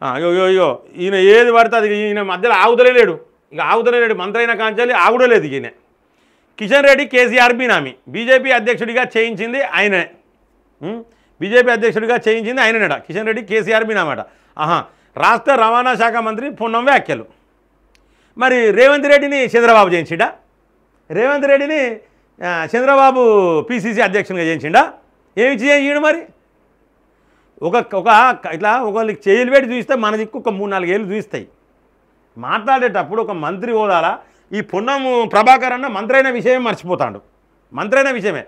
అయ్యో అయ్యో ఈయన ఏది పడితే అది ఈయన మధ్యలో ఆగుదలే లేడు, ఇక ఆగుదలే లేడు, మంత్రి అయిన కాంచాలి ఆగుడే లేదు ఈయన. కిషన్ రెడ్డి కేసీఆర్ బినామీ బీజేపీ అధ్యక్షుడిగా చేయించింది ఆయనే. బీజేపీ అధ్యక్షుడిగా చేయించింది ఆయననట. కిషన్ రెడ్డి కేసీఆర్ బినామట. రాష్ట్ర రవాణా శాఖ మంత్రి పొన్నం వ్యాఖ్యలు. మరి రేవంత్ రెడ్డిని చంద్రబాబు చేయించిండా? రేవంత్ రెడ్డిని చంద్రబాబు పిసిసి అధ్యక్షునిగా చేయించిండా? ఏమి చేయించాడు మరి? ఒక ఇట్లా ఒకళ్ళకి చేయలు పెట్టి చూస్తే మన దిక్కు ఒక 3-4 ఏళ్ళు చూస్తాయి. మాట్లాడేటప్పుడు ఒక మంత్రి హోదాలా ఈ పొన్నం ప్రభాకర్ అన్న మంత్రి అయిన విషయమే మర్చిపోతాడు. మంత్రి అయిన విషయమే.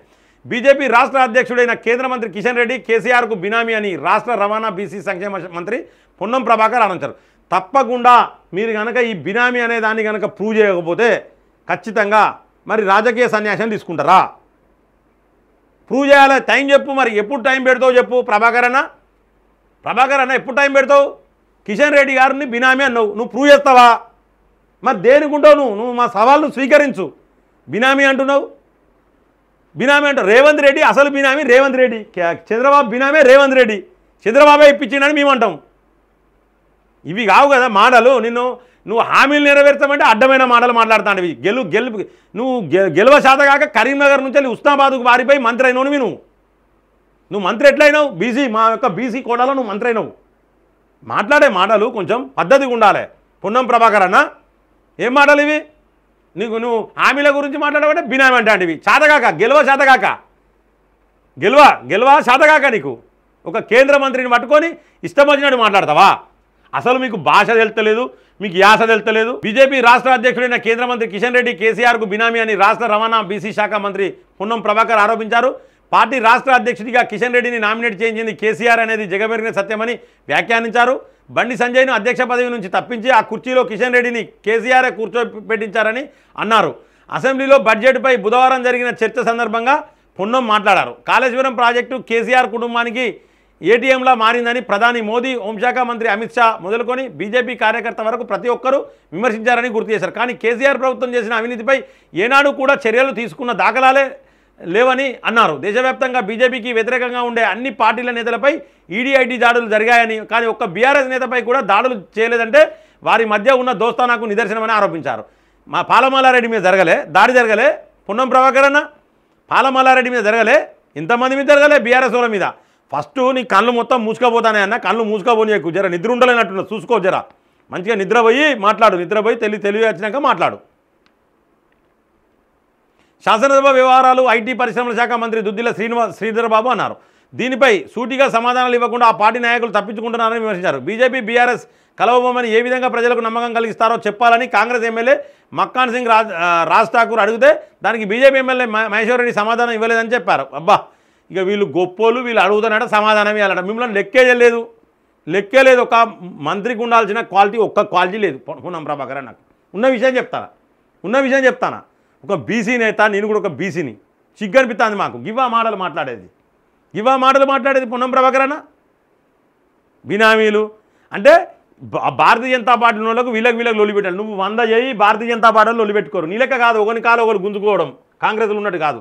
బీజేపీ రాష్ట్ర అధ్యక్షుడైన కేంద్ర మంత్రి కిషన్ రెడ్డి కేసీఆర్కు బినామీ అని రాష్ట్ర రవాణా బీసీ సంక్షేమ మంత్రి పొన్నం ప్రభాకర్ ఆనంచారు. తప్పకుండా మీరు కనుక ఈ బినామీ అనే దాన్ని కనుక ప్రూవ్ చేయకపోతే ఖచ్చితంగా మరి రాజకీయ సన్యాసం తీసుకుంటారా? ప్రూవ్ చేయాలి. టైం చెప్పు, మరి ఎప్పుడు టైం పెడతావు చెప్పు ప్రభాకర్ అన్న ఎప్పుడు టైం పెడతావు? కిషన్ రెడ్డి గారిని బినామీ అన్నావు, నువ్వు ప్రూవ్ చేస్తావా? మరి దేనికుంటావు నువ్వు మా సవాళ్ళు స్వీకరించు. బినామీ అంటున్నావు, బినామీ అంటావు. రేవంత్ రెడ్డి అసలు బినామీ రేవంత్ రెడ్డి, చంద్రబాబు బినామీ రేవంత్ రెడ్డి, చంద్రబాబే ఇప్పించిండని మేము అంటాం. ఇవి కావు కదా మాటలు. నువ్వు హామీలు నెరవేర్చామంటే అడ్డమైన మాటలు మాట్లాడుతాను. ఇవి నువ్వు గెలువ శాతగాక కరీంనగర్ నుంచి వెళ్ళి ఉస్నాబాద్కు వారిపోయి మంత్రి అయినవు. నువ్వు మంత్రి ఎట్లయినావు? బీసీ మా యొక్క బీసీ కోటాలో నువ్వు మంత్రి అయినావు. మాట్లాడే మాటలు కొంచెం పద్ధతిగా ఉండాలి. పొన్నం ప్రభాకర్ అన్న ఏం మాటలు ఇవి? నువ్వు హామీల గురించి మాట్లాడమంటే బినామీ అంటే ఇవి శాతగాక గెలువ శాతగాక నీకు ఒక కేంద్ర మంత్రిని పట్టుకొని ఇష్టం వచ్చినట్టు మాట్లాడతావా? అసలు మీకు భాష తెలుస్తలేదు, మీకు యాస తెలుస్తలేదు. బీజేపీ రాష్ట్ర అధ్యక్షుడైన కేంద్ర మంత్రి కిషన్ రెడ్డి కేసీఆర్కు బినామీ అని రాష్ట్ర రవాణా బీసీ శాఖ మంత్రి పొన్నం ప్రభాకర్ ఆరోపించారు. పార్టీ రాష్ట్ర అధ్యక్షుడిగా కిషన్ రెడ్డిని నామినేట్ చేయించింది కేసీఆర్ అనేది జగమెరిగిన సత్యమని వ్యాఖ్యానించారు. బండి సంజయ్ను అధ్యక్ష పదవి నుంచి తప్పించి ఆ కుర్చీలో కిషన్ రెడ్డిని కేసీఆర్ఏ కూర్చోబెట్టించారని అన్నారు. అసెంబ్లీలో బడ్జెట్పై బుధవారం జరిగిన చర్చ సందర్భంగా పొన్నం మాట్లాడారు. కాళేశ్వరం ప్రాజెక్టు కేసీఆర్ కుటుంబానికి ఏటీఎంలా మారిందని ప్రధాని మోదీ, హోంశాఖ మంత్రి అమిత్ షా మొదలుకొని బీజేపీ కార్యకర్త వరకు ప్రతి ఒక్కరూ విమర్శించారని గుర్తు చేశారు. కానీ కేసీఆర్ ప్రభుత్వం చేసిన అవినీతిపై ఏనాడు కూడా చర్యలు తీసుకున్న దాఖలాలే లేవని అన్నారు. దేశవ్యాప్తంగా బీజేపీకి వ్యతిరేకంగా ఉండే అన్ని పార్టీల నేతలపై ఈడీ, ఐటీ దాడులు జరిగాయని, కానీ ఒక్క బీఆర్ఎస్ నేతపై కూడా దాడులు చేయలేదంటే వారి మధ్య ఉన్న దోస్తానాకు నిదర్శనమని ఆరోపించారు. మా పాలమల్లారెడ్డి మీద దాడి జరగలే. పొన్నం ప్రభాకర్ అన్న పాలమల్లారెడ్డి మీద జరగలే, ఇంతమంది మీద జరగలే బీఆర్ఎస్ వాళ్ళ మీద. ఫస్ట్ నీ కళ్ళు మొత్తం మూసుకపోతానే అన్న, కళ్ళు మూసుకపోనియకు, జర నిద్ర ఉండలేనట్టున్నా చూసుకో, జర మంచిగా నిద్రపోయి మాట్లాడు, నిద్రపోయి తెలివి వచ్చినాక మాట్లాడు. శాసనసభ వ్యవహారాలు, ఐటీ పరిశ్రమల శాఖ మంత్రి దుద్దిల శ్రీధరబాబు అన్నారు. దీనిపై సూటిగా సమాధానాలు ఇవ్వకుండా ఆ పార్టీ నాయకులు తప్పించుకుంటున్నారని విమర్శించారు. బీజేపీ బీఆర్ఎస్ కలవబోమని ఏ విధంగా ప్రజలకు నమ్మకం కలిగిస్తారో చెప్పాలని కాంగ్రెస్ ఎమ్మెల్యే మక్కాన్ సింగ్ రాజ్ ఠాకూర్ అడిగితే దానికి బీజేపీ ఎమ్మెల్యే మహేశ్వర్ రెడ్డి సమాధానం ఇవ్వలేదని చెప్పారు. అబ్బా, ఇక వీళ్ళు గొప్పోళ్ళు, వీళ్ళు అడుగుతానట సమాధానం ఇవ్వాలట. మిమ్మల్ని లెక్కే లేదు. ఒక మంత్రికి ఉండాల్సిన క్వాలిటీ ఒక్క క్వాలిటీ లేదు పొన్నం ప్రభాకర్. నాకు ఉన్న విషయం చెప్తానా ఒక బీసీ నేత, నేను కూడా ఒక బీసీని, సిగ్గు అనిపిస్తుంది మాకు గివా మాటలు మాట్లాడేది పొన్నం ప్రభాకర్ అన్న. బినామీలు అంటే భారతీయ జనతా పార్టీ వాళ్ళకు వీళ్ళకి లొల్లి పెట్టాలి. నువ్వు 100 చేయి, భారతీయ జనతా పార్టీలో లొల్లి పెట్టుకోరు. నీ లెక్క కాదు, ఒకరి కాలు ఒకరు గుంజుకోవడం కాంగ్రెస్లో ఉన్నట్టు కాదు.